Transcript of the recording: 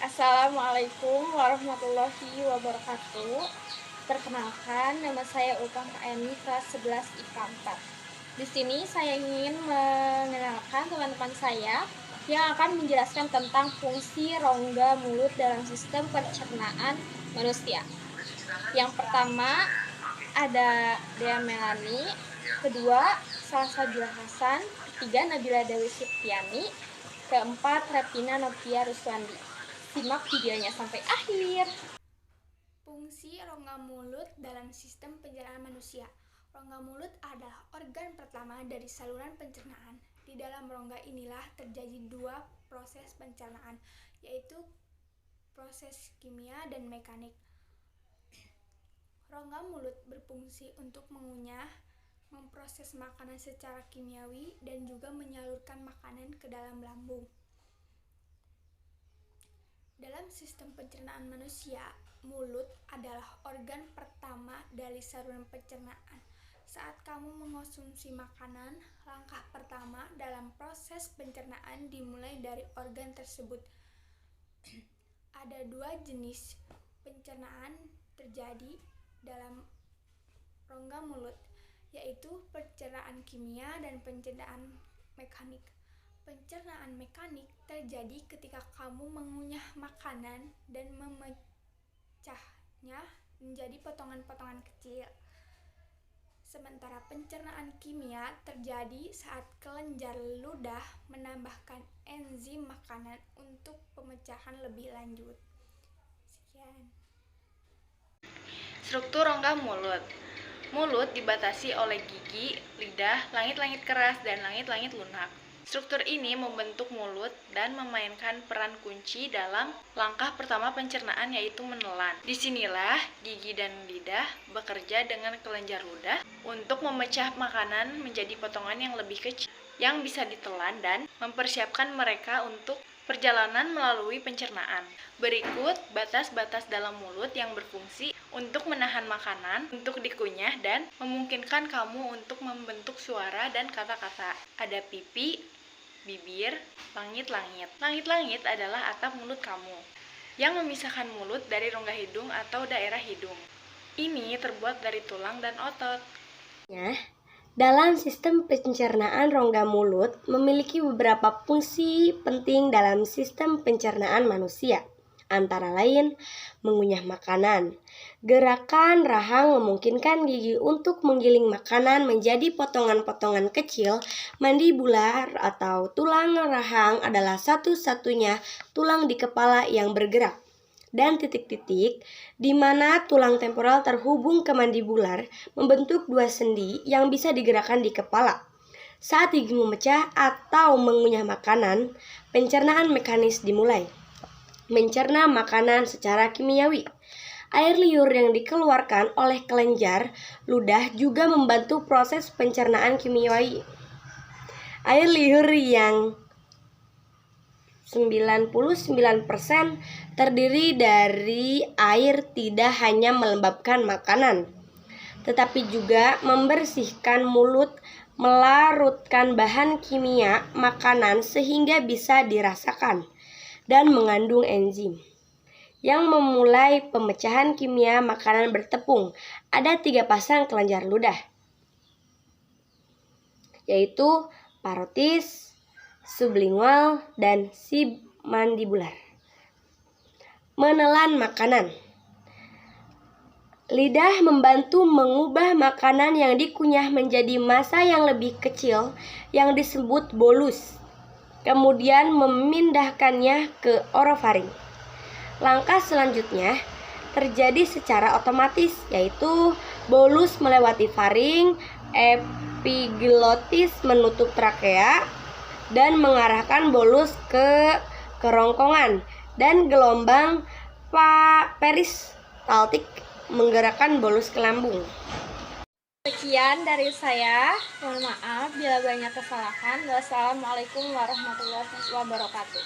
Assalamualaikum warahmatullahi wabarakatuh. Perkenalkan, nama saya Ulfah Eni, kelas 11 IPA 4. Di sini saya ingin mengenalkan teman-teman saya yang akan menjelaskan tentang fungsi rongga mulut dalam sistem pencernaan manusia. Yang pertama ada Dea Melani, kedua Salsabila Hasan, ketiga Nabila Dewi Septiani, keempat Repina Novia Ruswandi. Simak videonya sampai akhir. Fungsi rongga mulut dalam sistem pencernaan manusia. Rongga mulut adalah organ pertama dari saluran pencernaan. Di dalam rongga inilah terjadi dua proses pencernaan, yaitu proses kimia dan mekanik. Rongga mulut berfungsi untuk mengunyah, memproses makanan secara kimiawi, dan juga menyalurkan makanan ke dalam lambung. Dalam sistem pencernaan manusia, mulut adalah organ pertama dari saluran pencernaan. Saat kamu mengonsumsi makanan, langkah pertama dalam proses pencernaan dimulai dari organ tersebut. Ada dua jenis pencernaan terjadi dalam rongga mulut, yaitu pencernaan kimia dan pencernaan mekanik. Pencernaan mekanik terjadi ketika kamu mengunyah makanan dan memecahnya menjadi potongan-potongan kecil. Sementara pencernaan kimia terjadi saat kelenjar ludah menambahkan enzim makanan untuk pemecahan lebih lanjut. Sekian. Struktur rongga mulut. Mulut dibatasi oleh gigi, lidah, langit-langit keras, dan langit-langit lunak. Struktur ini membentuk mulut dan memainkan peran kunci dalam langkah pertama pencernaan, yaitu menelan. Disinilah gigi dan lidah bekerja dengan kelenjar ludah untuk memecah makanan menjadi potongan yang lebih kecil yang bisa ditelan dan mempersiapkan mereka untuk perjalanan melalui pencernaan. Berikut batas-batas dalam mulut yang berfungsi untuk menahan makanan, untuk dikunyah, dan memungkinkan kamu untuk membentuk suara dan kata-kata. Ada pipi, bibir, langit-langit. Langit-langit adalah atap mulut kamu yang memisahkan mulut dari rongga hidung atau daerah hidung. Ini terbuat dari tulang dan otot. Dalam sistem pencernaan, rongga mulut memiliki beberapa fungsi penting dalam sistem pencernaan manusia. Antara lain, mengunyah makanan. Gerakan rahang memungkinkan gigi untuk menggiling makanan menjadi potongan-potongan kecil. Mandibular atau tulang rahang adalah satu-satunya tulang di kepala yang bergerak. Dan titik-titik di mana tulang temporal terhubung ke mandibular membentuk dua sendi yang bisa digerakkan di kepala. Saat gigi memecah atau mengunyah makanan, pencernaan mekanis dimulai. Mencerna makanan secara kimiawi. Air liur yang dikeluarkan oleh kelenjar ludah juga membantu proses pencernaan kimiawi. Air liur yang 99% terdiri dari air tidak hanya melembabkan makanan, tetapi juga membersihkan mulut, melarutkan bahan kimia makanan sehingga bisa dirasakan, dan mengandung enzim yang memulai pemecahan kimia makanan bertepung. Ada 3 pasang kelenjar ludah, yaitu parotis, sublingual, dan submandibular. Menelan makanan. Lidah membantu mengubah makanan yang dikunyah menjadi massa yang lebih kecil yang disebut bolus, kemudian memindahkannya ke orofaring. Langkah selanjutnya terjadi secara otomatis, yaitu bolus melewati faring, epiglotis menutup trakea dan mengarahkan bolus ke kerongkongan, dan gelombang peristaltik menggerakkan bolus ke lambung. Sekian dari saya. Mohon maaf bila banyak kesalahan. Wassalamualaikum warahmatullahi wabarakatuh.